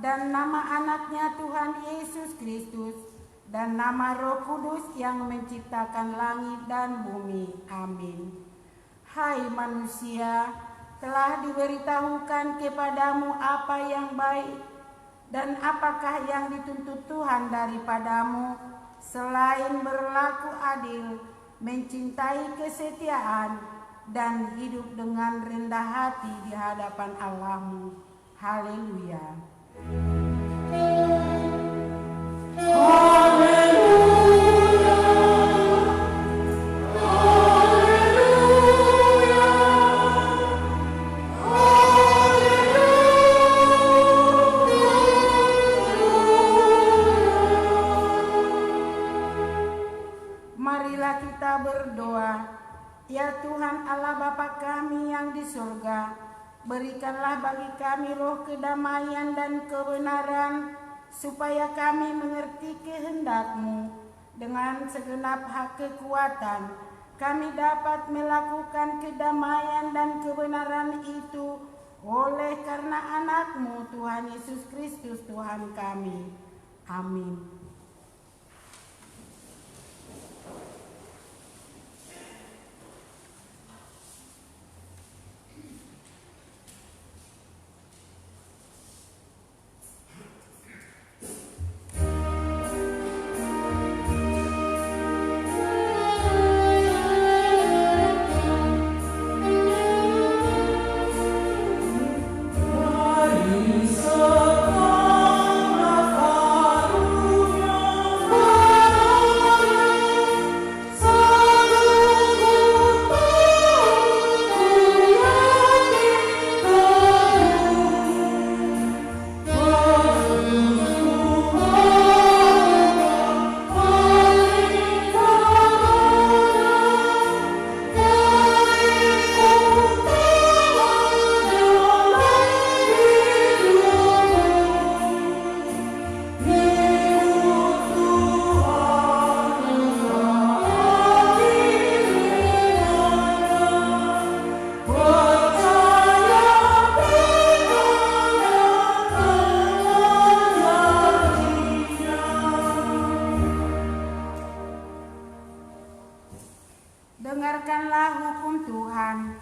dan nama anaknya Tuhan Yesus Kristus, dan nama Roh Kudus yang menciptakan langit dan bumi. Amin. Hai manusia, telah diberitahukan kepadamu apa yang baik, dan apakah yang dituntut Tuhan daripadamu, selain berlaku adil, mencintai kesetiaan, dan hidup dengan rendah hati di hadapan Allahmu. Haleluya. Marilah kita berdoa. Ya Tuhan Allah Bapa kami yang di surga, berikanlah bagi kami roh kedamaian dan kebenaran, supaya kami mengerti kehendak-Mu. Dengan segenap hak kekuatan, kami dapat melakukan kedamaian dan kebenaran itu oleh karena anak-Mu Tuhan Yesus Kristus Tuhan kami. Amin. Dengarkanlah hukum Tuhan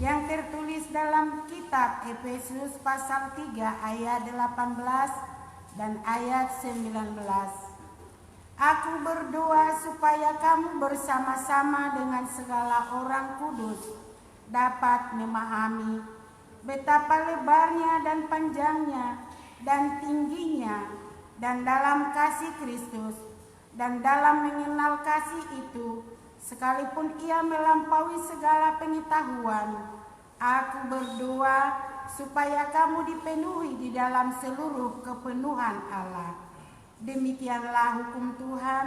yang tertulis dalam kitab Efesus pasal 3 ayat 18 dan ayat 19. Aku berdoa supaya kamu bersama-sama dengan segala orang kudus dapat memahami betapa lebarnya dan panjangnya dan tingginya, dan dalam kasih Kristus, dan dalam mengenal kasih itu, sekalipun ia melampaui segala pengetahuan, aku berdoa supaya kamu dipenuhi di dalam seluruh kepenuhan Allah. Demikianlah hukum Tuhan,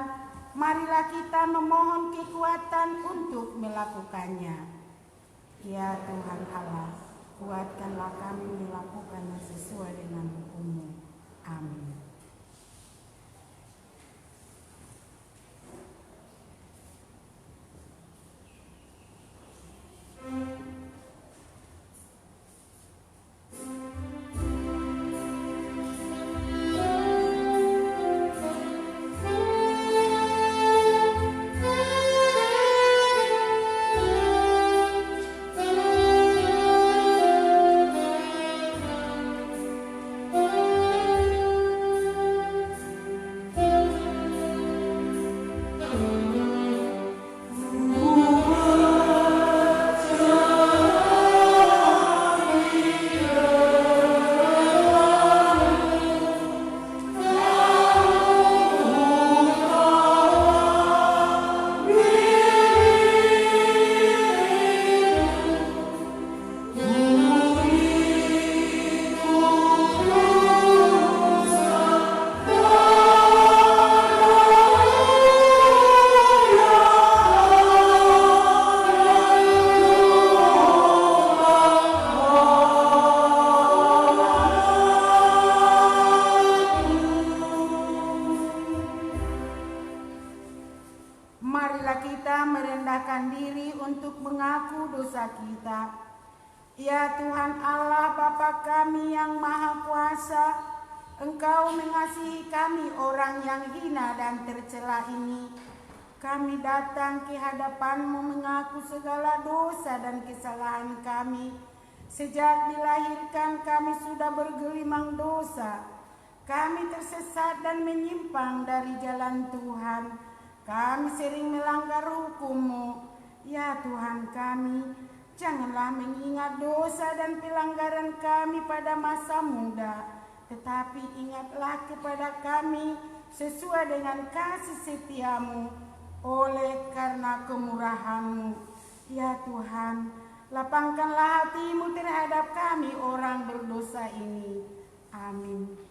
marilah kita memohon kekuatan untuk melakukannya. Ya Tuhan Allah, kuatkanlah kami melakukannya sesuai dengan hukum-Mu. Amin. Marilah kita merendahkan diri untuk mengaku dosa kita. Ya Tuhan Allah Bapa kami yang Maha Kuasa, Engkau mengasihi kami orang yang hina dan tercela ini. Kami datang ke hadapan-Mu mengaku segala dosa dan kesalahan kami. Sejak dilahirkan kami sudah bergelimang dosa. Kami tersesat dan menyimpang dari jalan Tuhan. Kami sering melanggar hukum-Mu. Ya Tuhan kami, janganlah mengingat dosa dan pelanggaran kami pada masa muda, tetapi ingatlah kepada kami sesuai dengan kasih setia-Mu oleh karena kemurahan-Mu. Ya Tuhan, lapangkanlah hati-Mu terhadap kami orang berdosa ini. Amin.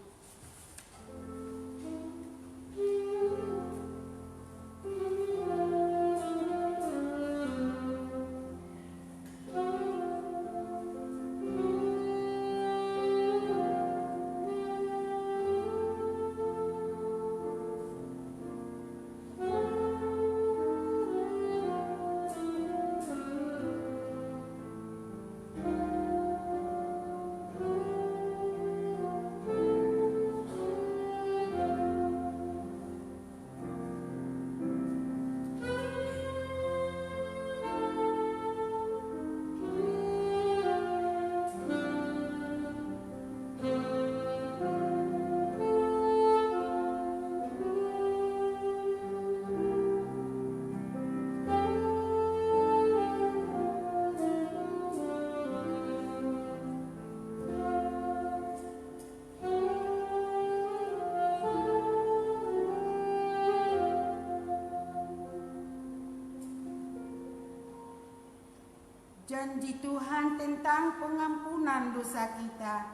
Janji Tuhan tentang pengampunan dosa kita,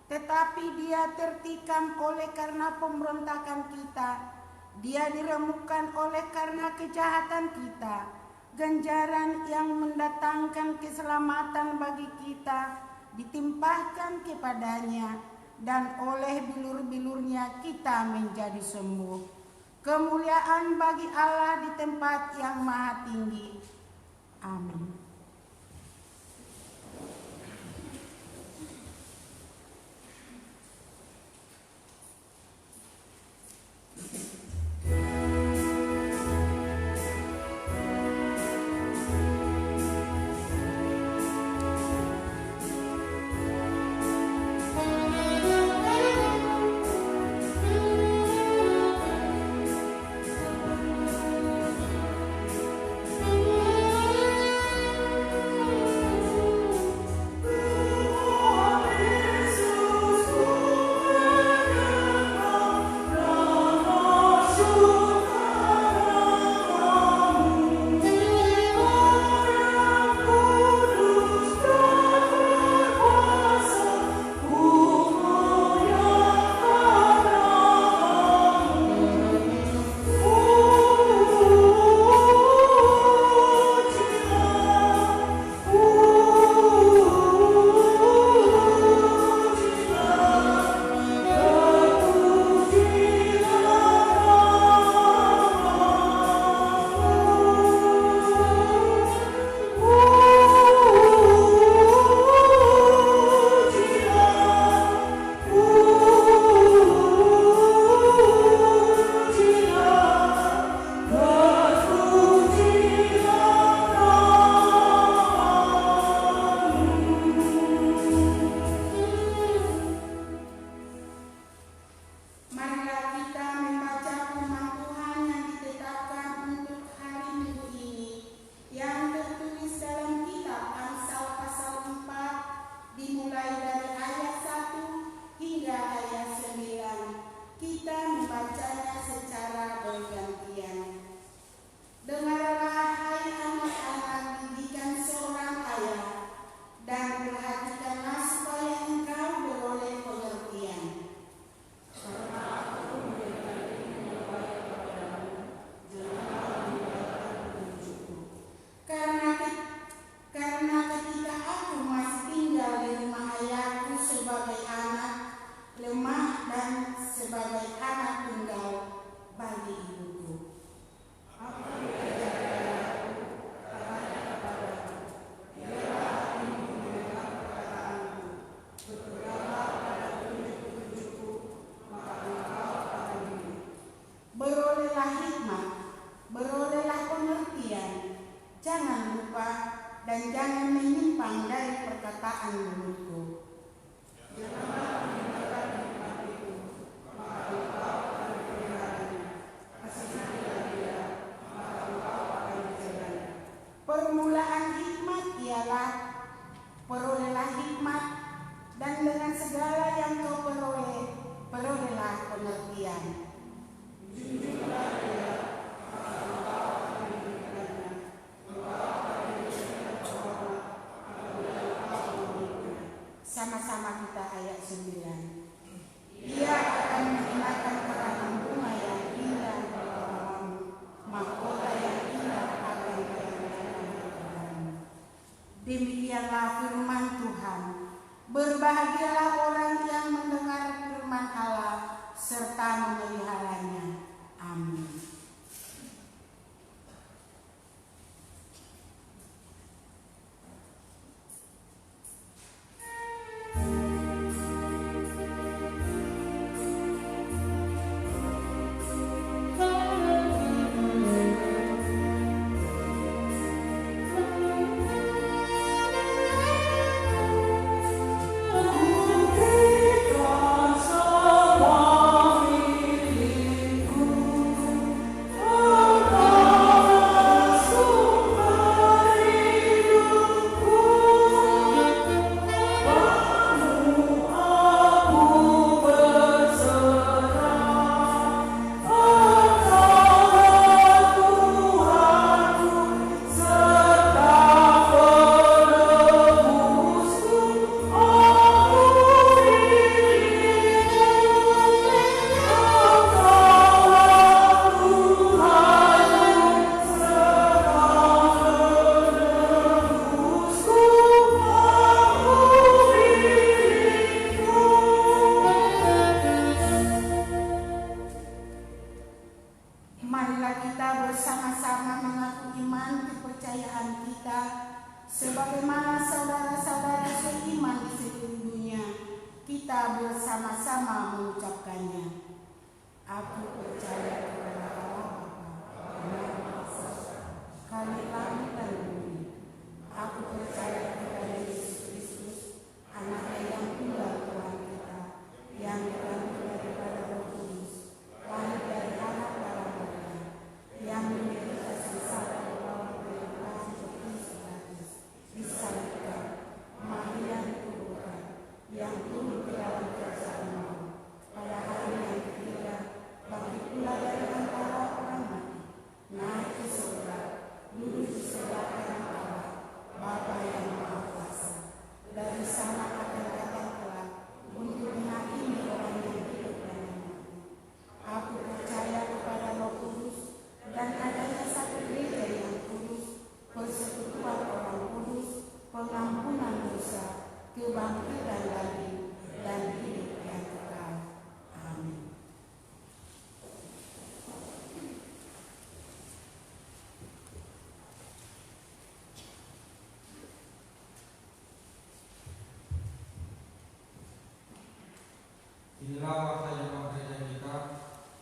tetapi Dia tertikam oleh karena pemberontakan kita. Dia diremukkan oleh karena kejahatan kita. Ganjaran yang mendatangkan keselamatan bagi kita ditimpahkan kepadanya, dan oleh bilur-bilurnya kita menjadi sembuh. Kemuliaan bagi Allah di tempat yang maha tinggi. Amin. berolehlah hikmat, berolehlah pengertian, jangan lupa dan jangan menyimpang dari perkataan mulutku. Permulaan hikmat ialah perolehlah hikmat, dan dengan segala yang kau perolehlah pengertian. Sama-sama kita ayat 9. Ia akan mengenakan karangan bunga yang indah di bawahmu, mahkota yang indah akan dikenakan kepadamu. Demikianlah firman Tuhan. Berbahagialah orang yang mendengar firman Allah serta memeliharanya. Amin. Marilah kita bersama-sama mengaku iman kepercayaan kita sebagaimana saudara-saudara seiman di seluruh dunia. Kita bersama-sama mengucapkannya. Aku percaya kepada Allah Bapa, Anak Esa, Kali langit dan bumi. Aku percaya kepada Yesus Kristus, Anaknya yang tunggal Tuhan kita, yang dikandung daripada Roh Kudus, lahir dari anak darah Maria, yang menderita sengsara di bawah pemerintahan Pontius Pilatus, disalibkan, mati dan dikuburkan, yang turun ke dalam kerajaan maut, pada hari yang ketiga bangkit pula dari antara orang mati, naik ke surga, duduk di sebelah kanan Allah, Bapa yang Maha Kuasa. Dari sana akan datang kelak untuk menghakimi orang yang hidup dan yang mati. Aku percaya kepada Roh Kudus dan adanya satu gereja yang kudus, persekutuan orang kudus, pengampunan dosa, kebangkitan dari dan hidup yang kekal. Amin. Inilah fakta jemaat gereja kita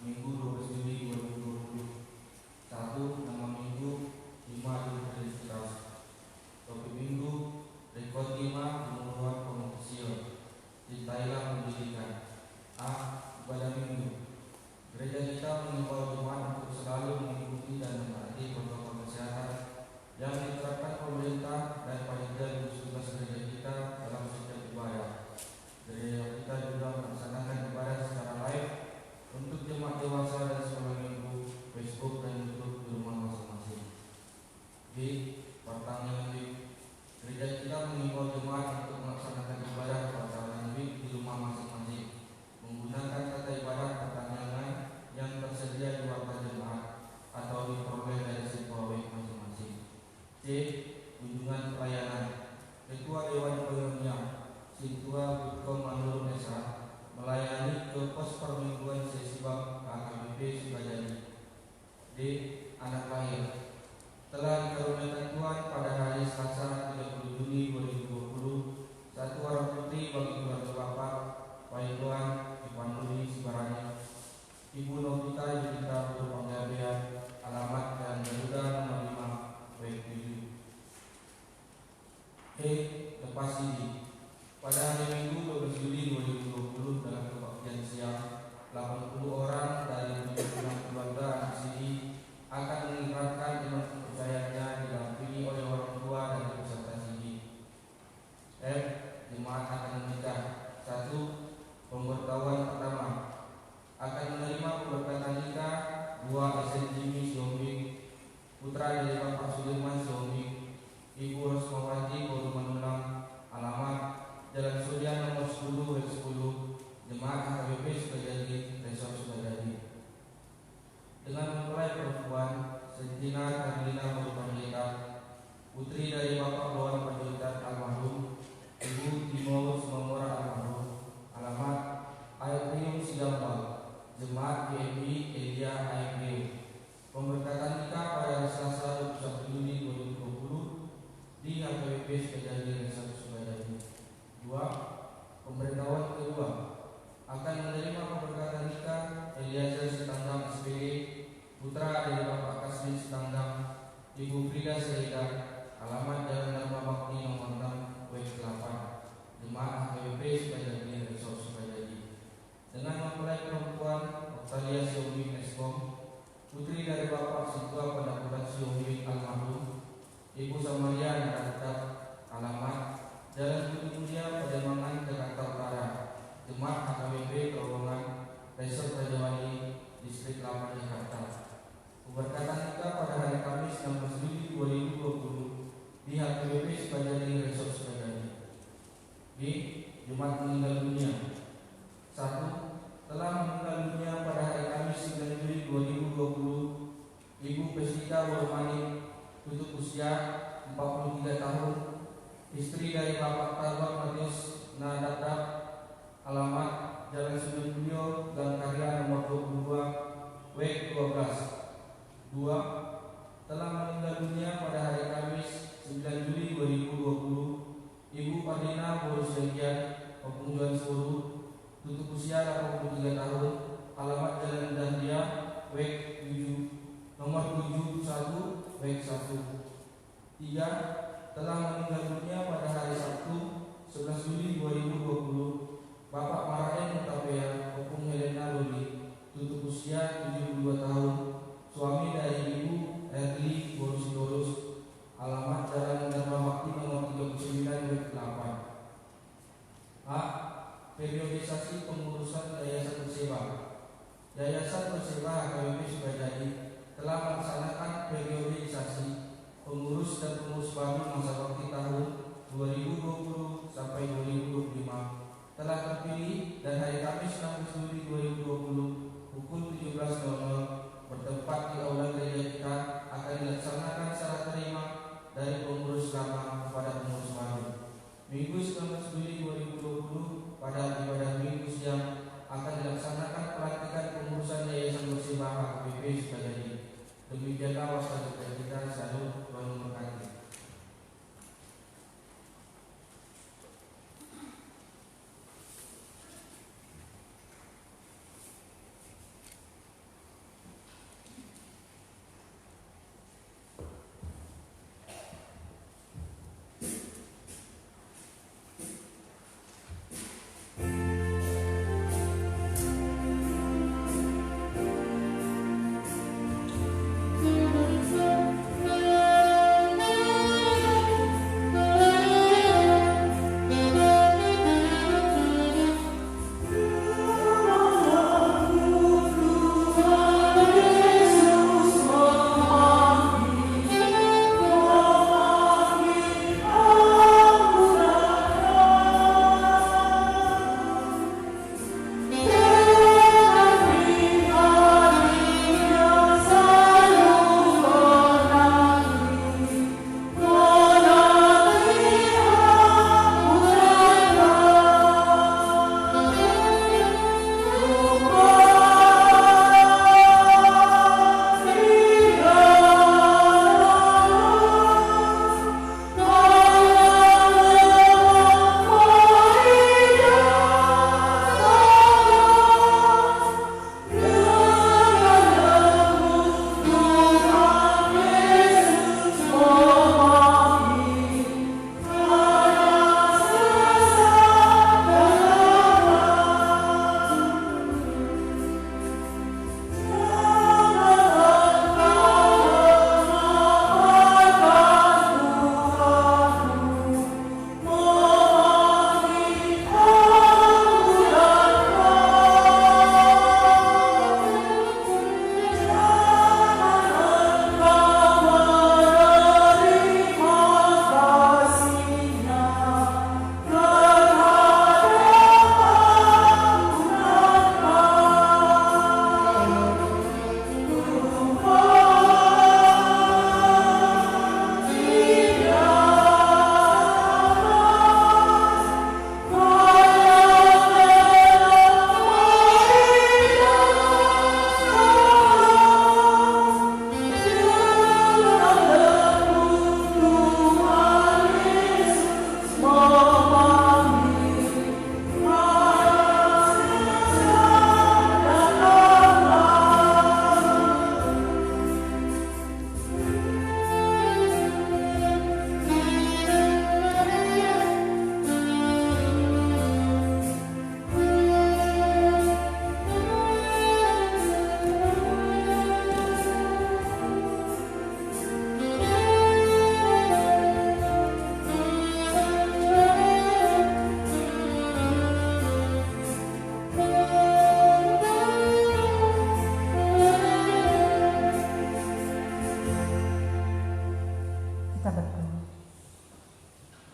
Minggu 12 Juli 2020. 1. Nama Minggu 5 Universitas. Topik Minggu Rekotima Pemenuhan Pengungsian. Cintailah pendidikan. A. Ibadah Minggu. Gereja kita mengimbau jemaat untuk selalu mengikuti dan menaati protokol kesehatan yang diterapkan pemerintah dan panitia gugus tugas gereja kita dalam setiap ibadah. Gereja kita juga melaksanakan ibadah secara live untuk jemaat dewasa dan sekolah minggu, Facebook dan YouTube di rumah masing-masing. B. Pertanyaan week. Gereja kita mengimbau jemaat untuk melaksanakan ibadah pertanyaan week di rumah masing-masing menggunakan tata ibadah pertanyaan yang tersedia di warta jemaat atau diperoleh dari sebuah web masing-masing. C. Kunjungan pelayanan. Ketua Dewan Pemimpinan Sintua Butkom Manur Mesa melayani ke pos permingguan sesi bab AKBP Sukajadi. D. Anak lahir. Telah dikaruniakan Tuhan pada hari Selasa 30 Juni 2020 satu orang putri bagi keluarga Bapak Pak Tuhan Ipan Nuri Sibarani, Ibu Novita Yudita Berpanggabe Jimmy Siombing, putra dari Bapak Sudirman Siombing, Ibu Rosmawati Baru Manulang, alamat Jalan Surya nomor 10/10, Jemaat HKBP Sukajadi, Resor Sukajadi. Dengan mempelai perempuan Sentina Karlina Baru Panjaitan, putri dari Bapak Luar Panjaitan almarhum, Ibu Timo Sumamora almarhum, alamat Aeprium Sidambal, Jemaat GMI Elia Aeprium. Pemberkatan nikah pada hari Selasa 21 Juli 2020 di HKBP Sukajadi, Resor Sukajadi. 2. Pemberitahuan kedua, akan menerima pemberkatan nikah Eliezer Sitanggang SPD, putra dari Bapak Kasmin Sitanggang, Ibu Frida Syahidah, alamat Jalan Dharma Bakti nomor 6 W8, Jemaat HKBP Sukajadi, Resor Sukajadi. Dengan mempelai perempuan Octalia Siombing Eskom, putri dari Bapak Situa Pendakutan Siombing almarhum, Ibu Samaria Naratak, alamat Jalan Budi Mulia Pademangan, Jakarta Utara, Jemaat HKBP Terowongan, Resor Rajawali, Distrik 8 Jakarta. Pemberkatan nikah pada hari Kamis 16 Juli 2020 di HKBP Sukajadi, Resor Sukajadi. B. Jumat meninggal dunia. 1. Telah meninggal dunia pada hari Kamis 9 Juli 2020 Ibu Pesita Wormani, tutup usia 43 tahun, istri dari Bapak Tarbak Matius Nadadap, alamat Jalan Sudut Bulio, Gang Karya nomor 22 W12. 2. Telah meninggal dunia pada hari Kamis 9 Juli 2020 Ibu Padina Borusegian, Pemungjuan Suru, tutup usia 83 tahun, alamat Jalan Dahlia W7 nomor 71 W1. 3. Telah meninggal dunia pada hari Sabtu 11 Juli 2020 Bapak Maraen Mutapea Opung Helena Luli, tutup usia 72 tahun, suami dari Ibu Erli Borus, alamat Jalan Dharma Bakti nomor 39 W8. A. Periodisasi pengurusan Yayasan Perseba. Yayasan Perseba HKBP Sukajadi telah melaksanakan periodisasi pengurus dan pengurus baru masa bakti tahun 2020 sampai 2025 telah terpilih dan hari Kamis 16 Juli 2020 pukul 17.00 bertempat di Aula Gereja kita akan dilaksanakan secara terima dari pengurus lama kepada pengurus baru. Minggu 19 Juli 2020 pada ibadah Minggu siang akan dilaksanakan pelantikan pengurusan Yayasan Perseba HKBP Sukajadi. Demikianlah waspada kita, salut, Tuhan memberkati.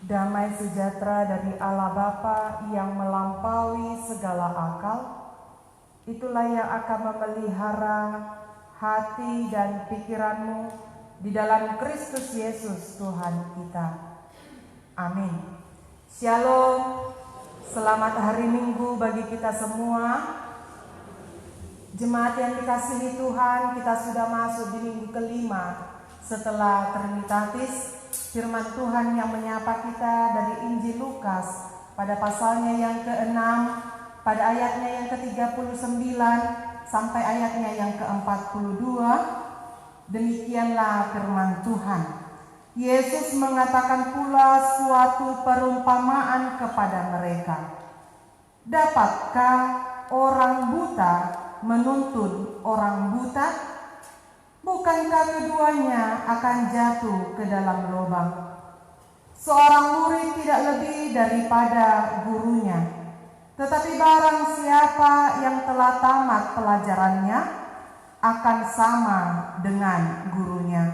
Damai sejahtera dari Allah Bapa yang melampaui segala akal, itulah yang akan memelihara hati dan pikiranmu di dalam Kristus Yesus Tuhan kita. Amin. Shalom, selamat hari Minggu bagi kita semua. Jemaat yang dikasihi Tuhan, kita sudah masuk di minggu kelima setelah Trinitatis. Firman Tuhan yang menyapa kita dari Injil Lukas pada pasalnya yang ke-6, pada ayatnya yang ke-39 sampai ayatnya yang ke-42. Demikianlah firman Tuhan. Yesus mengatakan pula suatu perumpamaan kepada mereka. Dapatkah orang buta menuntun orang buta? Bukankah keduanya akan jatuh ke dalam lubang? Seorang murid tidak lebih daripada gurunya. Tetapi barang siapa yang telah tamat pelajarannya akan sama dengan gurunya.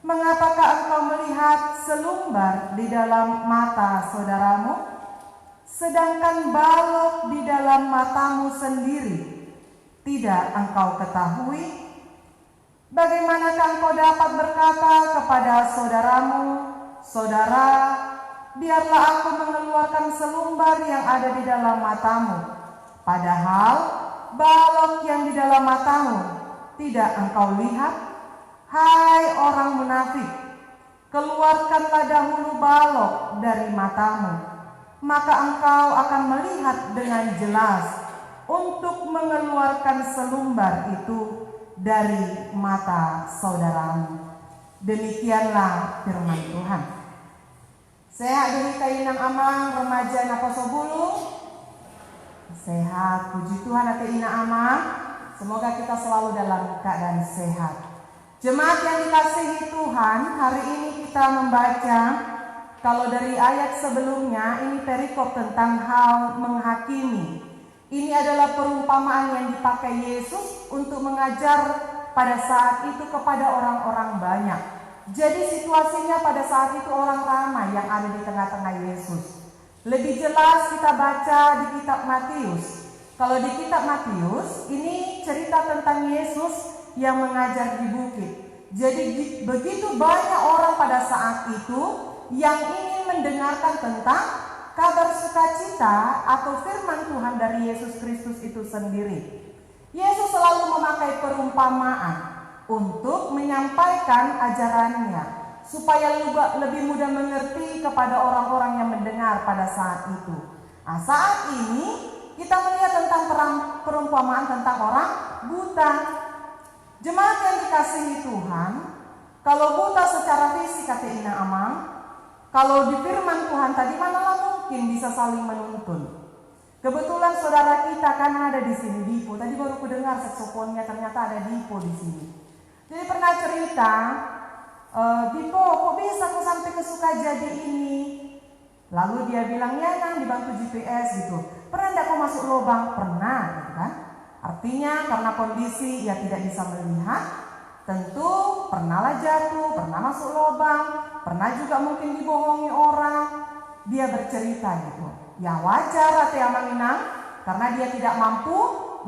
Mengapakah engkau melihat selumbar di dalam mata saudaramu, sedangkan balok di dalam matamu sendiri tidak engkau ketahui? Bagaimanakah engkau dapat berkata kepada saudaramu, "Saudara, biarlah aku mengeluarkan selumbar yang ada di dalam matamu," padahal balok yang di dalam matamu tidak engkau lihat? Hai orang munafik, keluarkanlah dahulu balok dari matamu, maka engkau akan melihat dengan jelas untuk mengeluarkan selumbar itu dari mata saudaramu. Demikianlah firman Tuhan. Sehat dari Kainang Amang, remaja Nakosobulu. Sehat, puji Tuhan ate ina Amang. Semoga kita selalu dalam keadaan sehat. Jemaat yang dikasihi Tuhan, hari ini kita membaca, kalau dari ayat sebelumnya ini perikop tentang hal menghakimi. Ini adalah perumpamaan yang dipakai Yesus untuk mengajar pada saat itu kepada orang-orang banyak. Jadi situasinya pada saat itu orang ramai yang ada di tengah-tengah Yesus. Lebih jelas kita baca di kitab Matius. Kalau di kitab Matius ini cerita tentang Yesus yang mengajar di bukit. Jadi begitu banyak orang pada saat itu yang ingin mendengarkan tentang kabar sukacita atau firman Tuhan dari Yesus Kristus itu sendiri. Yesus selalu memakai perumpamaan untuk menyampaikan ajarannya supaya lebih mudah mengerti kepada orang-orang yang mendengar pada saat itu. Nah, saat ini kita melihat tentang perumpamaan tentang orang buta. Jemaat yang dikasihi Tuhan, kalau buta secara fisik kata Ina Amang, kalau di firman Tuhan tadi manalah mungkin bisa saling menuntun. Kebetulan saudara kita kan ada di sini, Dipo. Tadi baru ku dengar saksofonnya, ternyata ada Dipo di sini. Jadi pernah cerita, Dipo, kok bisa kok sampai ke Sukajadi ini? Lalu dia bilang, ya Nang, dibantu GPS gitu. Pernah enggak kau masuk lubang? Pernah, gitu kan? Artinya karena kondisi ia tidak bisa melihat, tentu pernahlah jatuh, pernah masuk lubang, pernah juga mungkin dibohongi orang. Dia bercerita gitu. Ya wajar ate Amanginang, karena dia tidak mampu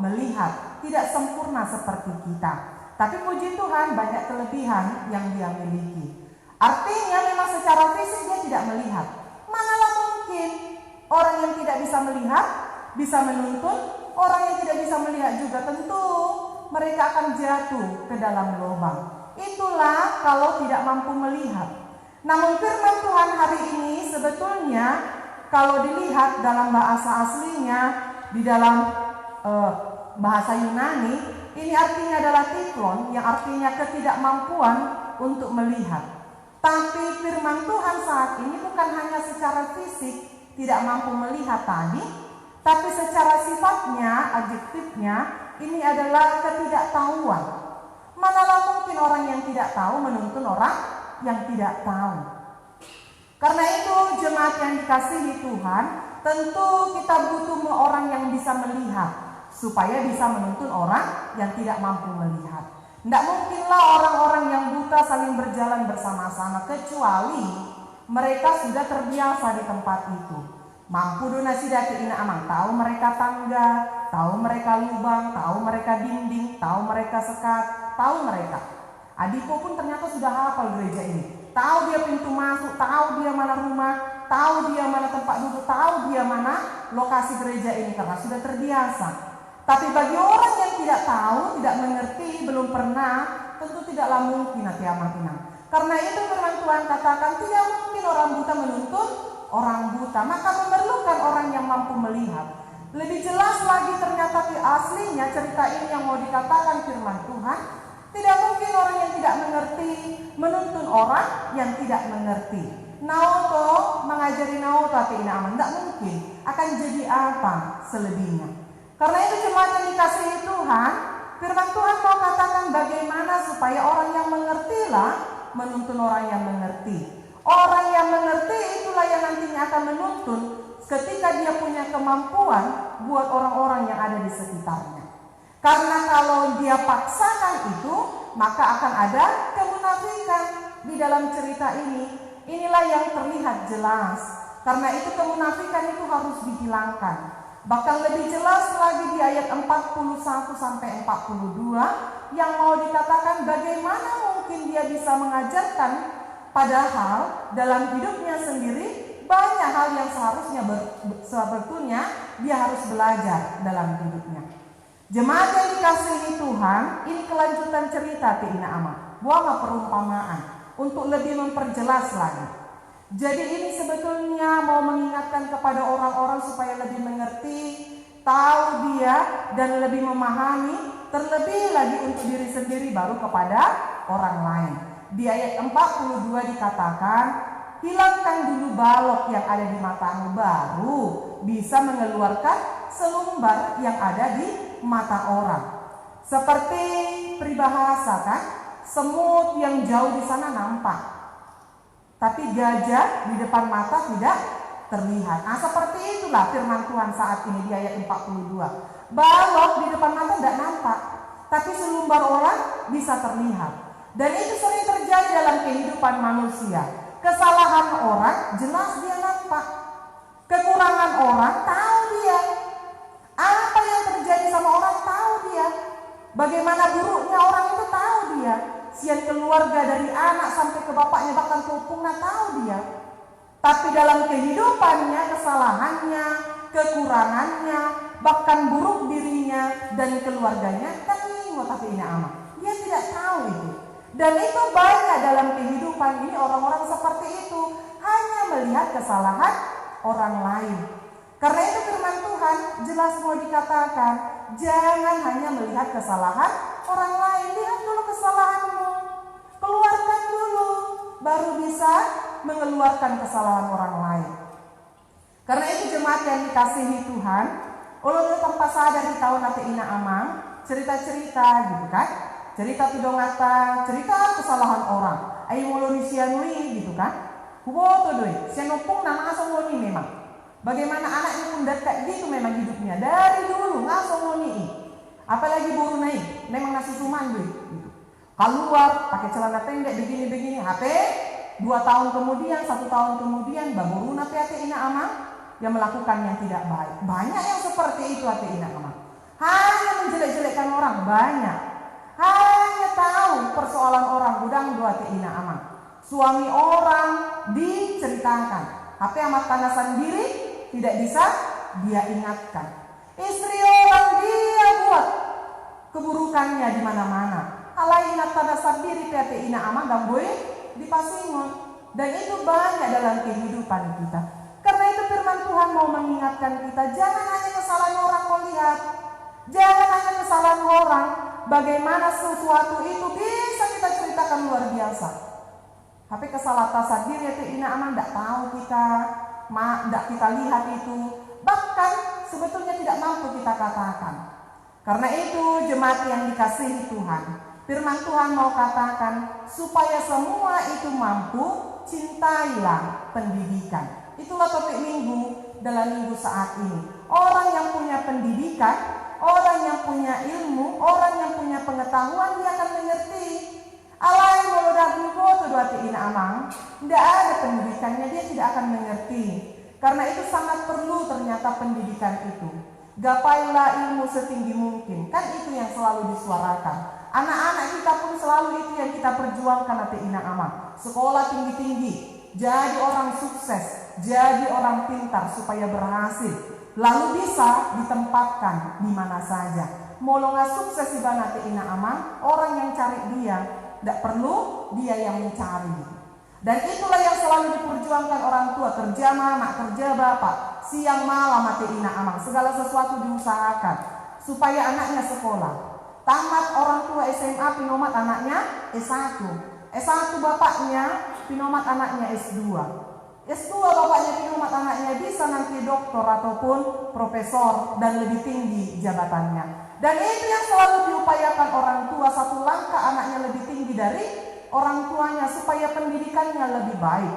melihat, tidak sempurna seperti kita. Tapi puji Tuhan banyak kelebihan yang dia miliki. Artinya memang secara fisik dia tidak melihat. Manalah mungkin orang yang tidak bisa melihat bisa menuntun, orang yang tidak bisa melihat juga tentu mereka akan jatuh ke dalam lubang. Itulah kalau tidak mampu melihat. Namun firman Tuhan hari ini sebetulnya kalau dilihat dalam bahasa aslinya, di dalam bahasa Yunani, ini artinya adalah tiklon, yang artinya ketidakmampuan untuk melihat. Tapi firman Tuhan saat ini bukan hanya secara fisik tidak mampu melihat tadi, tapi secara sifatnya, adjektifnya, ini adalah ketidaktahuan. Manalah mungkin orang yang tidak tahu menuntun orang yang tidak tahu. Karena itu jemaat yang dikasihi Tuhan, tentu kita butuh orang yang bisa melihat supaya bisa menuntun orang yang tidak mampu melihat. Tidak mungkinlah orang-orang yang buta saling berjalan bersama-sama, kecuali Mereka sudah terbiasa di tempat itu. Mampu donasi daki ina amang, tahu mereka tangga, tahu mereka lubang, tahu mereka dinding, tahu mereka sekat, tahu mereka. Adiko pun ternyata sudah hafal gereja ini. Tahu dia pintu masuk, tahu dia mana rumah, tahu dia mana tempat duduk, tahu dia mana lokasi gereja ini karena sudah terbiasa. Tapi bagi orang yang tidak tahu, tidak mengerti, belum pernah, tentu tidaklah mungkin hati amang-inang. Karena itu firman Tuhan katakan tidak mungkin orang buta menuntut orang buta, maka memerlukan orang yang mampu melihat. Lebih jelas lagi ternyata di aslinya cerita ini yang mau dikatakan firman Tuhan, tidak mungkin orang yang tidak mengerti menuntun orang yang tidak mengerti. Nauto mengajari nauto tapi ina aman, tidak mungkin. Akan jadi apa selebihnya? Karena itu jemaat yang dikasihi Tuhan, firman Tuhan mau katakan bagaimana supaya orang yang mengertilah menuntun orang yang mengerti. Orang yang mengerti itulah yang nantinya akan menuntun ketika dia punya kemampuan buat orang-orang yang ada di sekitarnya. Karena kalau dia paksakan itu, maka akan ada kemunafikan di dalam cerita ini. Inilah yang terlihat jelas. Karena itu kemunafikan itu harus dihilangkan. Bahkan lebih jelas lagi di ayat 41 sampai 42 yang mau dikatakan bagaimana mungkin dia bisa mengajarkan, padahal dalam hidupnya sendiri banyak hal yang seharusnya sebetulnya dia harus belajar dalam hidupnya. Jemaat yang dikasihi Tuhan, ini kelanjutan cerita Tina Ama. Buang perumpamaan untuk lebih memperjelas lagi. Jadi ini sebetulnya mau mengingatkan kepada orang-orang supaya lebih mengerti, tahu dia dan lebih memahami, terlebih lagi untuk diri sendiri baru kepada orang lain. Di ayat 42 dikatakan, hilangkan dulu balok yang ada di matamu baru bisa mengeluarkan selumbar yang ada di mata orang. Seperti peribahasa kan, semut yang jauh di sana nampak, tapi gajah di depan mata tidak terlihat. Nah seperti itulah firman Tuhan saat ini di ayat 42. Balok di depan mata tidak nampak, tapi selumbar orang bisa terlihat. Dan itu sering terjadi dalam kehidupan manusia. Kesalahan orang jelas dia nampak, kekurangan orang tahu dia. Apa yang terjadi sama orang tahu dia. Bagaimana buruknya orang itu tahu dia. Sian keluarga dari anak sampai ke bapaknya bahkan ke opungnya tahu dia. Tapi dalam kehidupannya, kesalahannya, kekurangannya, bahkan buruk dirinya dan keluarganya kan ini tapi ini amat. Dia tidak tahu itu. Dan itu banyak dalam kehidupan ini orang-orang seperti itu, hanya melihat kesalahan orang lain. Karena itu firman Tuhan jelas mau dikatakan, jangan hanya melihat kesalahan orang lain, lihat dulu kesalahanmu, keluarkan dulu, baru bisa mengeluarkan kesalahan orang lain. Karena itu jemaat yang dikasihi Tuhan, ulun tanpa sadar di tahun nanti ina amang, cerita-cerita gitu kan, cerita tudongata, cerita kesalahan orang, ayo mulai sianui gitu kan, hubo tuh doi, sianopung nama asal ngoni memang. Bagaimana anaknya pun dekat gitu memang hidupnya dari dulu ngasong ngoni. Apalagi baru naik, memang nasi suman doi. Gitu. Keluar pakai celana pendek begini-begini, HP 2 tahun kemudian, 1 tahun kemudian, baburuna hati ina amang yang melakukan yang tidak baik. Banyak yang seperti itu hati ina amang. Hanya menjelek-jelekkan orang banyak. Hanya tahu persoalan orang gudang dua hati ina amang. Suami orang diceritakan, HP amat tanah sendiri tidak bisa dia ingatkan. Istri orang dia buat keburukannya di mana-mana. Alai ingat pada sendiri PT ina amang dan boy di Pasingon. Dan itu banyak dalam kehidupan kita. Karena itu firman Tuhan mau mengingatkan kita, jangan hanya kesalahan orang kau lihat. Jangan hanya kesalahan orang. Bagaimana sesuatu itu bisa kita ceritakan luar biasa. Tapi kesalahan sendiri PT ina amang tidak tahu kita. Tidak kita lihat itu, bahkan sebetulnya tidak mampu kita katakan. Karena itu jemaat yang dikasihi Tuhan, firman Tuhan mau katakan supaya semua itu mampu, cintailah pendidikan. Itulah topik minggu dalam minggu saat ini. Orang yang punya pendidikan, orang yang punya ilmu, orang yang punya pengetahuan dia akan mengerti. Alai molodagu tu dua ina amang, tidak ada pendidikannya, dia tidak akan mengerti. Karena itu sangat perlu ternyata pendidikan itu. Gapailah ilmu setinggi mungkin, kan itu yang selalu disuarakan. Anak-anak kita pun selalu itu yang kita perjuangkan ate ina ama. Sekolah tinggi-tinggi, jadi orang sukses, jadi orang pintar supaya berhasil, lalu bisa ditempatkan di mana saja. Molonga sukses di bana ate ina ama, orang yang cari dia, tidak perlu dia yang mencari. Dan itulah yang selalu diperjuangkan orang tua, kerja mama, kerja bapak, siang malam ate ina amang, segala sesuatu diusahakan supaya anaknya sekolah. Tamat orang tua SMA, pinomat anaknya S1. S1 bapaknya, pinomat anaknya S2. S2 bapaknya, pinomat anaknya bisa nanti doktor ataupun profesor dan lebih tinggi jabatannya. Dan itu yang selalu diupayakan orang tua, satu langkah anaknya lebih tinggi dari orang tuanya supaya pendidikannya lebih baik.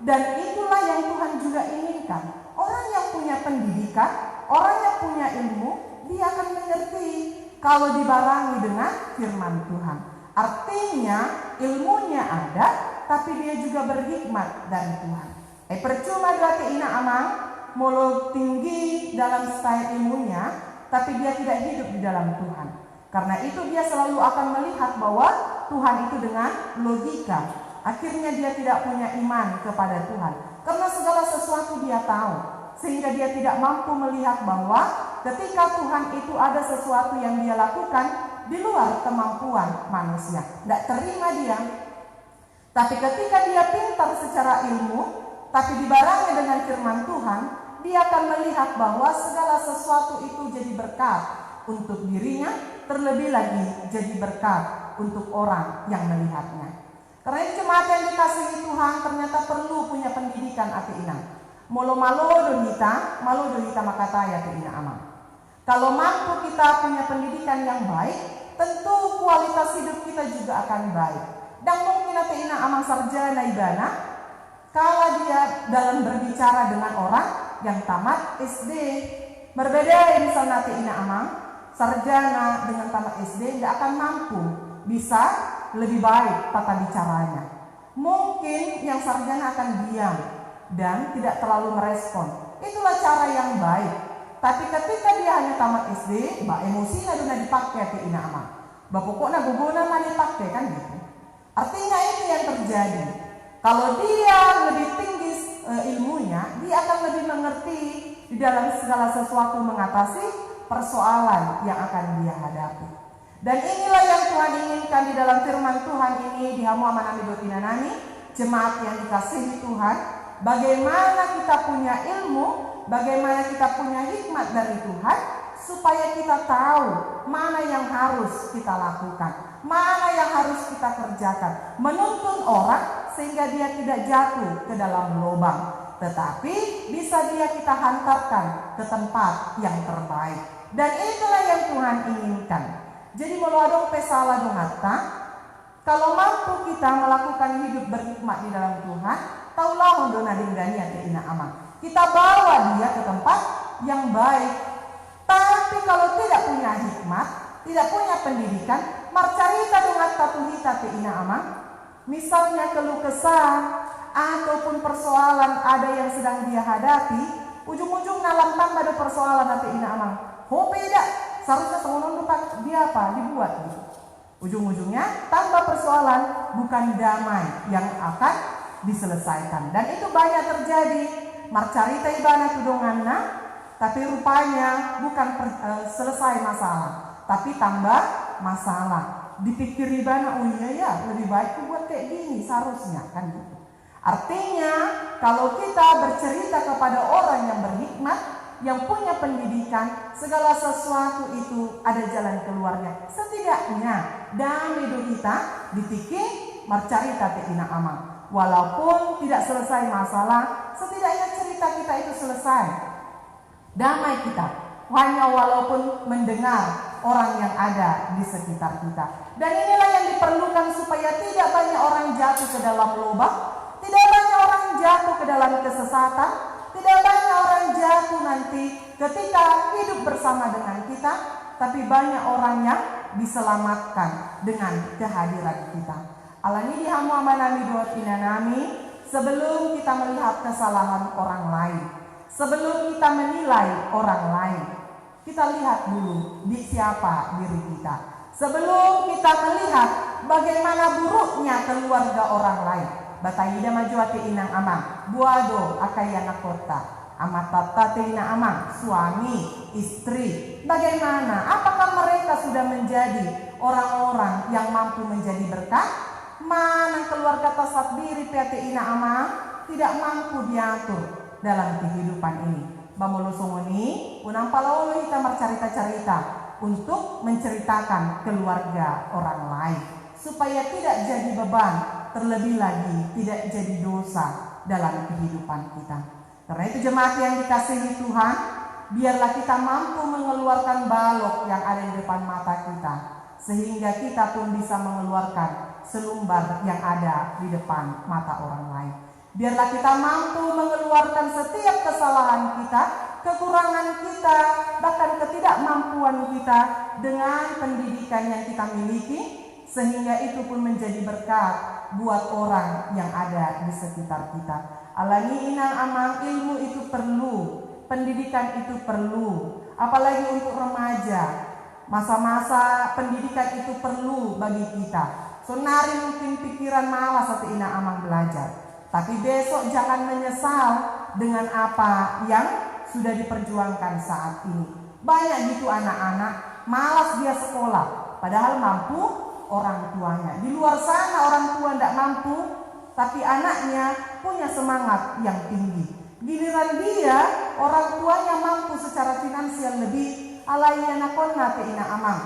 Dan itulah yang Tuhan juga inginkan. Orang yang punya pendidikan, orang yang punya ilmu, dia akan mengerti kalau dibarengi dengan firman Tuhan. Artinya ilmunya ada, tapi dia juga berhikmat dari Tuhan. Percuma dua ina amang molo tinggi dalam style ilmunya, tapi dia tidak hidup di dalam Tuhan. Karena itu dia selalu akan melihat bahwa Tuhan itu dengan logika. Akhirnya dia tidak punya iman kepada Tuhan. Karena segala sesuatu dia tahu. Sehingga dia tidak mampu melihat bahwa ketika Tuhan itu ada sesuatu yang dia lakukan di luar kemampuan manusia. Tidak terima dia. Tapi ketika dia pintar secara ilmu, tapi dibarengi dengan firman Tuhan, dia akan melihat bahwa segala sesuatu itu jadi berkat untuk dirinya, terlebih lagi jadi berkat untuk orang yang melihatnya. Karena itu jemaat yang dikasihi Tuhan ternyata perlu punya pendidikan ati ina. Malo dohita makataya ati ina ama. Kalau mampu kita punya pendidikan yang baik, tentu kualitas hidup kita juga akan baik. Dan mungkin ati ina amang sarjana ibana, kalau dia dalam berbicara dengan orang yang tamat SD, berbeda misalnya ati ina amang sarjana dengan tamat SD tidak akan mampu bisa lebih baik tata bicaranya. Mungkin yang sarjana akan diam dan tidak terlalu merespon. Itulah cara yang baik. Tapi ketika dia hanya tamat SD, emosi naduna dipakai ati ina amang. Pokoknya guguna mah dipakai kan gitu. Artinya itu yang terjadi. Kalau dia lebih tinggi ilmunya, dia akan lebih mengerti di dalam segala sesuatu mengatasi persoalan yang akan dia hadapi. Dan inilah yang Tuhan inginkan di dalam firman Tuhan ini di Hamu Amanami Dotinanami, jemaat yang dikasihi Tuhan. Bagaimana kita punya ilmu, bagaimana kita punya hikmat dari Tuhan, supaya kita tahu mana yang harus kita lakukan, mana yang harus kita kerjakan. Menuntun orang sehingga dia tidak jatuh ke dalam lubang, tetapi bisa dia kita hantarkan ke tempat yang terbaik. Dan itulah yang Tuhan inginkan. Jadi meluadong pesala dong hatta, kalau mampu kita melakukan hidup berhikmat di dalam Tuhan, taulah hondo nadinggani ati ina amang. Kita bawa dia ke tempat yang baik. Tapi kalau tidak punya hikmat, tidak punya pendidikan, marcarita dong hatta tuhita ati ina amang. Misalnya keluh kesah ataupun persoalan ada yang sedang dia hadapi, ujung-ujung nalam tambah ada persoalan ati ina amang. Beda. Seharusnya sengonon dia apa? Dibuat gitu. Ujung-ujungnya tambah persoalan, bukan damai yang akan diselesaikan. Dan itu banyak terjadi. Marcarita ibana tudonganna, tapi rupanya bukan selesai masalah, tapi tambah masalah. Dipikir ibana, oh iya ya, lebih baik buat kayak gini seharusnya kan gitu. Artinya kalau kita bercerita kepada orang yang berhikmat, yang punya pendidikan, segala sesuatu itu ada jalan keluarnya. Setidaknya damai kita dipikir marcarita te ina amang. Walaupun tidak selesai masalah, setidaknya cerita kita itu selesai. Damai kita, hanya walaupun mendengar orang yang ada di sekitar kita. Dan inilah yang diperlukan supaya tidak banyak orang jatuh ke dalam lubang, tidak banyak orang jatuh ke dalam kesesatan, tidak banyak orang jatuh nanti ketika hidup bersama dengan kita, tapi banyak orang yang diselamatkan dengan kehadiran kita. Alani di hamu amanami doa inanami, sebelum kita melihat kesalahan orang lain, sebelum kita menilai orang lain, kita lihat dulu di siapa diri kita. Sebelum kita melihat bagaimana buruknya keluarga orang lain. Batayida majuati inang amang, buado akayana kota, amatata ina amang, suami, istri. Bagaimana? Apakah mereka sudah menjadi orang-orang yang mampu menjadi berkat? Mana keluarga tasat diri PT ina amang tidak mampu diatur dalam kehidupan ini. Bamolo songoni, unang palawolo kita bercerita-cerita untuk menceritakan keluarga orang lain supaya tidak jadi beban, terlebih lagi tidak jadi dosa dalam kehidupan kita. Karena itu jemaat yang dikasihi Tuhan, biarlah kita mampu mengeluarkan balok yang ada di depan mata kita, sehingga kita pun bisa mengeluarkan selumbar yang ada di depan mata orang lain. Biarlah kita mampu mengeluarkan setiap kesalahan kita, kekurangan kita, bahkan ketidakmampuan kita dengan pendidikan yang kita miliki, sehingga itu pun menjadi berkat buat orang yang ada di sekitar kita. Alani inang amang, ilmu itu perlu, pendidikan itu perlu, apalagi untuk remaja. Masa-masa pendidikan itu perlu bagi kita. Sonari mungkin pikiran malas atau inang amang belajar, tapi besok jangan menyesal dengan apa yang sudah diperjuangkan saat ini. Banyak gitu anak-anak malas dia sekolah, padahal mampu orang tuanya. Di luar sana orang tua tidak mampu, tapi anaknya punya semangat yang tinggi. Giliran dia, orang tuanya mampu secara finansial lebih, alainya nakonna ina amang.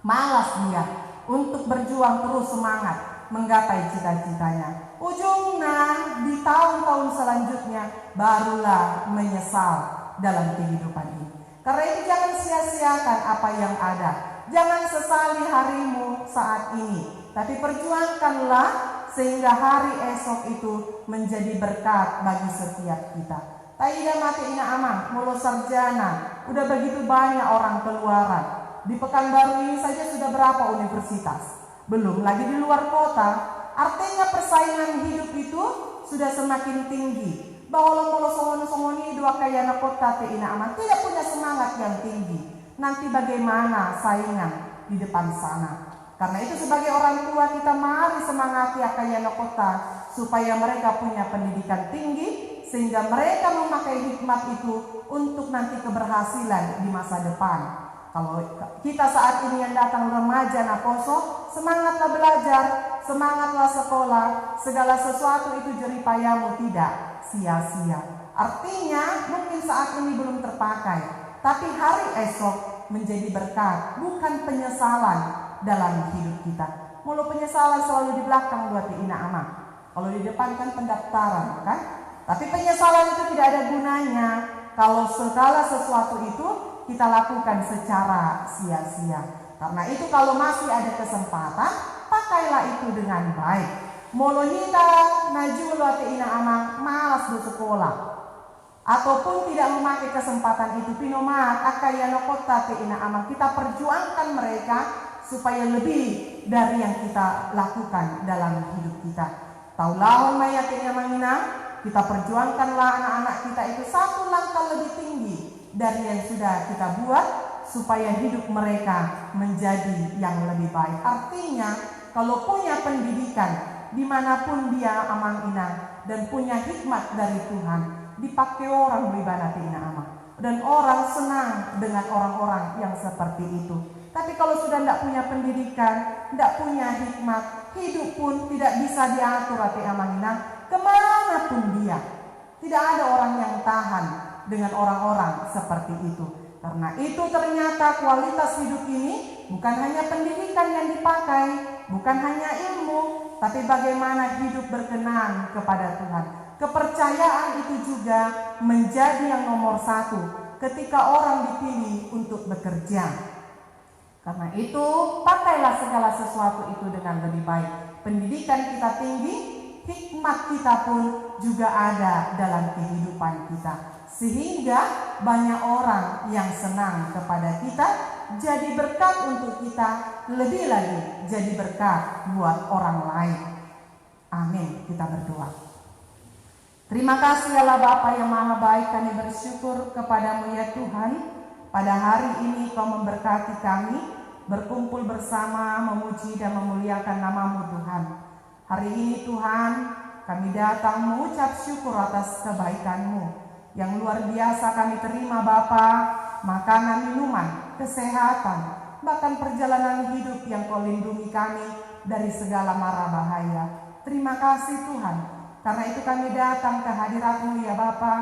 Malas dia untuk berjuang terus semangat menggapai cita-citanya. Ujungnya di tahun-tahun selanjutnya barulah menyesal dalam kehidupan ini. Karena itu jangan sia-siakan apa yang ada. Jangan sesali harimu saat ini, tapi perjuangkanlah sehingga hari esok itu menjadi berkat bagi setiap kita. Taida mati ina amang, mulo sarjana, udah begitu banyak orang keluaran. Di Pekanbaru ini saja sudah berapa universitas? Belum lagi di luar kota. Artinya persaingan hidup itu sudah semakin tinggi. Bahwa mulo songoni dua kaya kota ina amang tidak punya semangat yang tinggi. Nanti bagaimana saingan di depan sana. Karena itu sebagai orang tua kita mari semangati akayana kota supaya mereka punya pendidikan tinggi sehingga mereka memakai hikmat itu untuk nanti keberhasilan di masa depan. Kalau kita saat ini yang datang remaja naposo, semangatlah belajar, semangatlah sekolah, segala sesuatu itu jeripayamu tidak sia-sia. Artinya mungkin saat ini belum terpakai, tapi hari esok menjadi berkat, bukan penyesalan dalam hidup kita. Mulu penyesalan selalu di belakang buat ina amang. Kalau di depan kan pendaftaran, kan? Tapi penyesalan itu tidak ada gunanya kalau segala sesuatu itu kita lakukan secara sia-sia. Karena itu kalau masih ada kesempatan, pakailah itu dengan baik. Mulu kita najulo ina amang malas di sekolah, ataupun tidak memakai kesempatan itu, pinomat akayana kota ina amang, kita perjuangkan mereka supaya lebih dari yang kita lakukan dalam hidup kita. Taulahon mayatin amanginang, kita perjuangkanlah anak-anak kita itu satu langkah lebih tinggi dari yang sudah kita buat supaya hidup mereka menjadi yang lebih baik. Artinya kalau punya pendidikan dimanapun dia amang inang dan punya hikmat dari Tuhan, dipakai orang beribadah ina amang, dan orang senang dengan orang-orang yang seperti itu. Tapi kalau sudah tidak punya pendidikan, tidak punya hikmat, hidup pun tidak bisa diatur hati amanginang, kemanapun dia. Tidak ada orang yang tahan dengan orang-orang seperti itu. Karena itu ternyata kualitas hidup ini bukan hanya pendidikan yang dipakai, bukan hanya ilmu, tapi bagaimana hidup berkenan kepada Tuhan. Kepercayaan itu juga menjadi yang nomor satu ketika orang dipilih untuk bekerja. Karena itu pakailah segala sesuatu itu dengan lebih baik. Pendidikan kita tinggi, hikmat kita pun juga ada dalam kehidupan kita. Sehingga banyak orang yang senang kepada kita, jadi berkat untuk kita, lebih lagi jadi berkat buat orang lain. Amin, kita berdoa. Terima kasih Allah Bapa yang Maha Baik, kami bersyukur kepadamu ya Tuhan. Pada hari ini Kau memberkati kami, berkumpul bersama memuji dan memuliakan nama-Mu Tuhan. Hari ini Tuhan, kami datang mengucap syukur atas kebaikan-Mu yang luar biasa kami terima Bapa, makanan, minuman, kesehatan, bahkan perjalanan hidup yang Kau lindungi kami dari segala mara bahaya. Terima kasih Tuhan. Karena itu kami datang ke hadirat-Mu ya Bapa,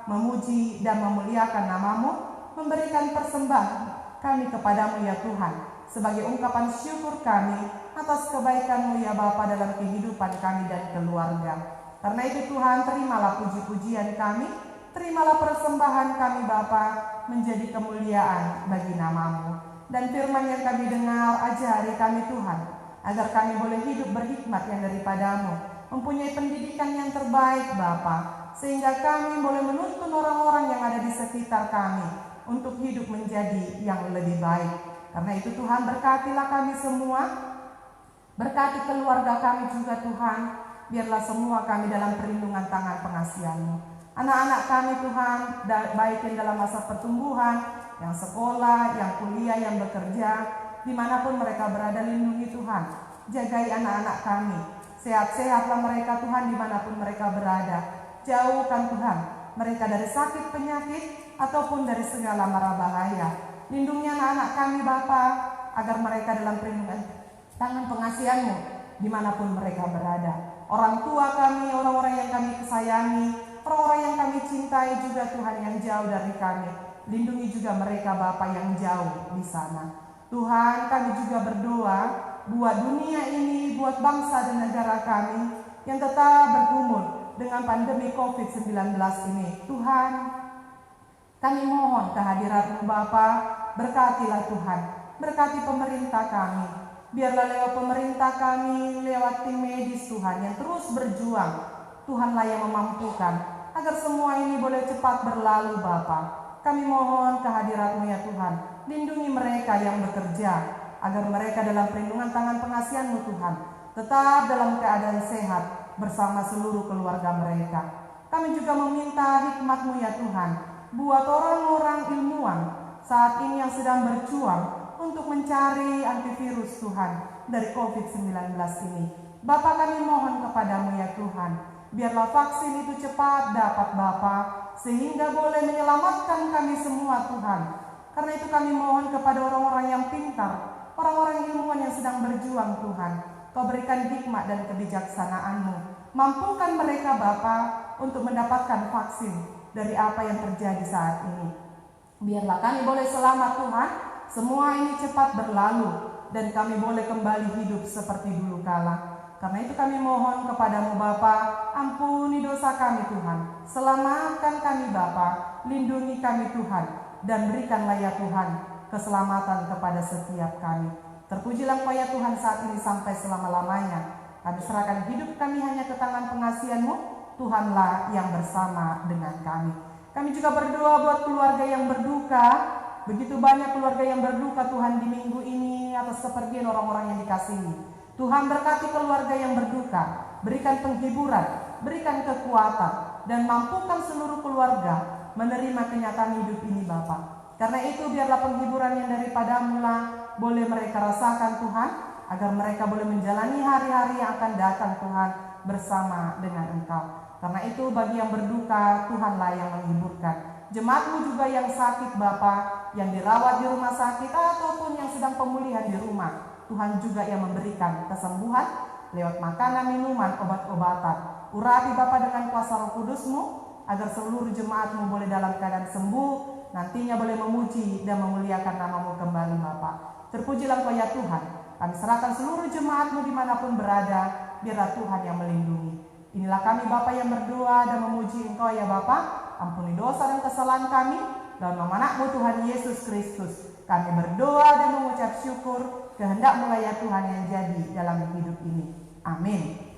memuji dan memuliakan nama-Mu, memberikan persembahan kami kepadamu ya Tuhan, sebagai ungkapan syukur kami atas kebaikan-Mu ya Bapa dalam kehidupan kami dan keluarga. Karena itu Tuhan, terimalah puji-pujian kami, terimalah persembahan kami Bapa, menjadi kemuliaan bagi nama-Mu. Dan firman yang kami dengar, ajari kami Tuhan, agar kami boleh hidup berhikmat yang daripada-Mu, mempunyai pendidikan yang terbaik Bapa, sehingga kami boleh menuntun orang-orang yang ada di sekitar kami untuk hidup menjadi yang lebih baik. Karena itu Tuhan, berkatilah kami semua, berkati keluarga kami juga Tuhan, biarlah semua kami dalam perlindungan tangan pengasihan-Mu. Anak-anak kami Tuhan, baik yang dalam masa pertumbuhan, yang sekolah, yang kuliah, yang bekerja, dimanapun mereka berada, lindungi Tuhan, jagai anak-anak kami. Sehat-sehatlah mereka Tuhan dimanapun mereka berada. Jauhkan Tuhan mereka dari sakit penyakit ataupun dari segala mara bahaya. Lindungi anak-anak kami Bapa, agar mereka dalam perlindungan tangan pengasihan-Mu dimanapun mereka berada. Orang tua kami, orang-orang yang kami sayangi, orang-orang yang kami cintai juga Tuhan yang jauh dari kami. Lindungi juga mereka Bapa yang jauh di sana. Tuhan, kami juga berdoa buat dunia ini, buat bangsa dan negara kami yang tetap bergumul dengan pandemi COVID-19 ini. Tuhan, kami mohon kehadirat-Mu Bapa, berkatilah Tuhan, berkati pemerintah kami. Biarlah lewat pemerintah kami, lewat tim medis Tuhan yang terus berjuang, Tuhanlah yang memampukan agar semua ini boleh cepat berlalu Bapa. Kami mohon kehadirat-Mu ya Tuhan, lindungi mereka yang bekerja, agar mereka dalam perlindungan tangan pengasihan-Mu Tuhan, tetap dalam keadaan sehat bersama seluruh keluarga mereka. Kami juga meminta hikmat-Mu ya Tuhan, buat orang-orang ilmuwan saat ini yang sedang berjuang untuk mencari antivirus Tuhan dari COVID-19 ini. Bapa, kami mohon kepadamu ya Tuhan, biarlah vaksin itu cepat dapat Bapa, sehingga boleh menyelamatkan kami semua Tuhan. Karena itu kami mohon kepada orang-orang yang pintar, orang-orang ilmuwan yang sedang berjuang Tuhan, Kau berikan hikmat dan kebijaksanaan-Mu. Mampukan mereka Bapa untuk mendapatkan vaksin dari apa yang terjadi saat ini. Biarlah kami boleh selamat Tuhan, semua ini cepat berlalu, dan kami boleh kembali hidup seperti dulu kala. Karena itu kami mohon kepadamu Bapa, ampuni dosa kami Tuhan, selamatkan kami Bapa, lindungi kami Tuhan, dan berikanlah ya Tuhan keselamatan kepada setiap kami. Terpujilah Engkau ya Tuhan saat ini sampai selama-lamanya. Kami serahkan hidup kami hanya ke tangan pengasihan-Mu, Tuhanlah yang bersama dengan kami. Kami juga berdoa buat keluarga yang berduka. Begitu banyak keluarga yang berduka Tuhan di minggu ini atas kepergian orang-orang yang dikasihi. Tuhan, berkati keluarga yang berduka, berikan penghiburan, berikan kekuatan, dan mampukan seluruh keluarga menerima kenyataan hidup ini Bapa. Karena itu biarlah penghiburan yang daripada-Mu boleh mereka rasakan Tuhan, agar mereka boleh menjalani hari-hari yang akan datang Tuhan bersama dengan Engkau. Karena itu bagi yang berduka, Tuhanlah yang menghiburkan. Jemaat-Mu juga yang sakit Bapa, yang dirawat di rumah sakit ataupun yang sedang pemulihan di rumah, Tuhan juga yang memberikan kesembuhan lewat makanan, minuman, obat-obatan. Urapi Bapa dengan kuasa Roh Kudus-Mu, agar seluruh jemaat-Mu boleh dalam keadaan sembuh, nantinya boleh memuji dan memuliakan nama-Mu kembali Bapa. Terpujilah Engkau ya Tuhan. Kami serahkan seluruh jemaat-Mu dimanapun berada, biarlah Tuhan yang melindungi. Inilah kami Bapa yang berdoa dan memuji Engkau ya Bapa. Ampuni dosa dan kesalahan kami, dalam nama Anak-Mu Tuhan Yesus Kristus. Kami berdoa dan mengucap syukur, kehendak-Mu ya Tuhan yang jadi dalam hidup ini. Amin.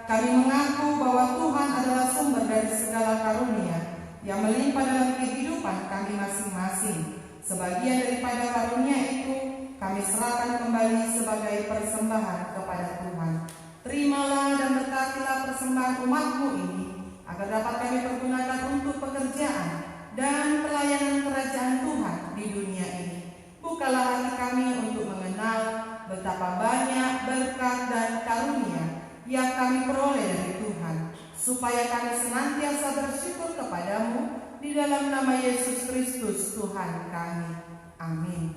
kami mengaku bahwa Tuhan adalah sumber dari segala karunia yang melimpah dalam kehidupan kami masing-masing. Sebagian daripada karunia itu kami serahkan kembali sebagai persembahan kepada Tuhan. Terimalah dan berkatilah persembahan umat-Mu ini, agar dapat kami pergunakan untuk pekerjaan dan pelayanan kerajaan Tuhan di dunia ini. Bukalah hati kami untuk mengenal betapa banyak berkat dan karunia yang kami peroleh dari Tuhan, supaya kami senantiasa bersyukur kepadamu di dalam nama Yesus Kristus Tuhan kami. Amin.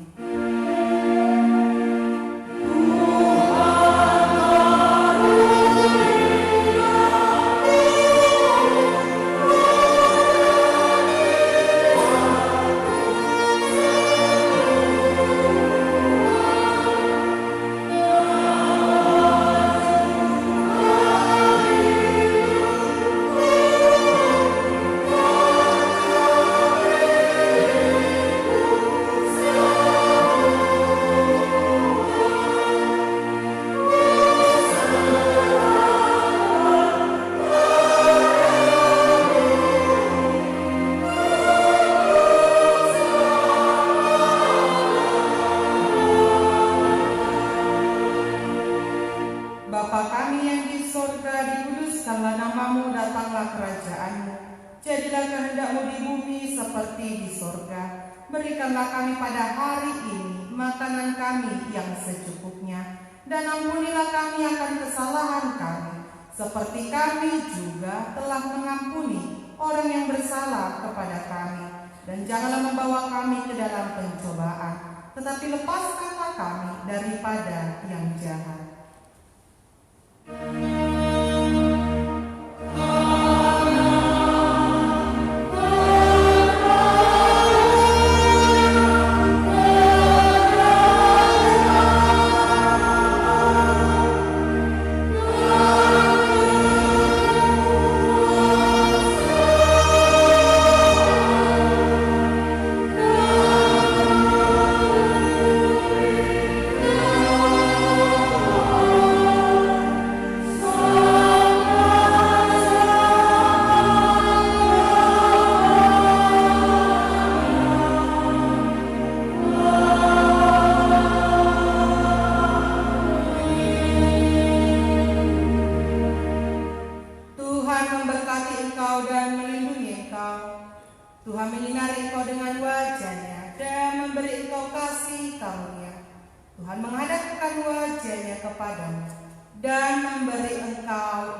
Bapa kami yang di sorga, dikuduskanlah namamu, datanglah kerajaan-Mu. Jadilah kehendak-Mu di bumi seperti di sorga. Berikanlah kami pada hari ini makanan kami yang secukupnya. Dan ampunilah kami akan kesalahan kami, seperti kami juga telah mengampuni orang yang bersalah kepada kami. Dan janganlah membawa kami ke dalam pencobaan, tetapi lepaskanlah kami daripada yang jahat. Tuhan menyinari engkau dengan wajah-Nya dan memberi engkau kasih karunia. Tuhan menghadapkan wajah-Nya kepadamu dan memberi engkau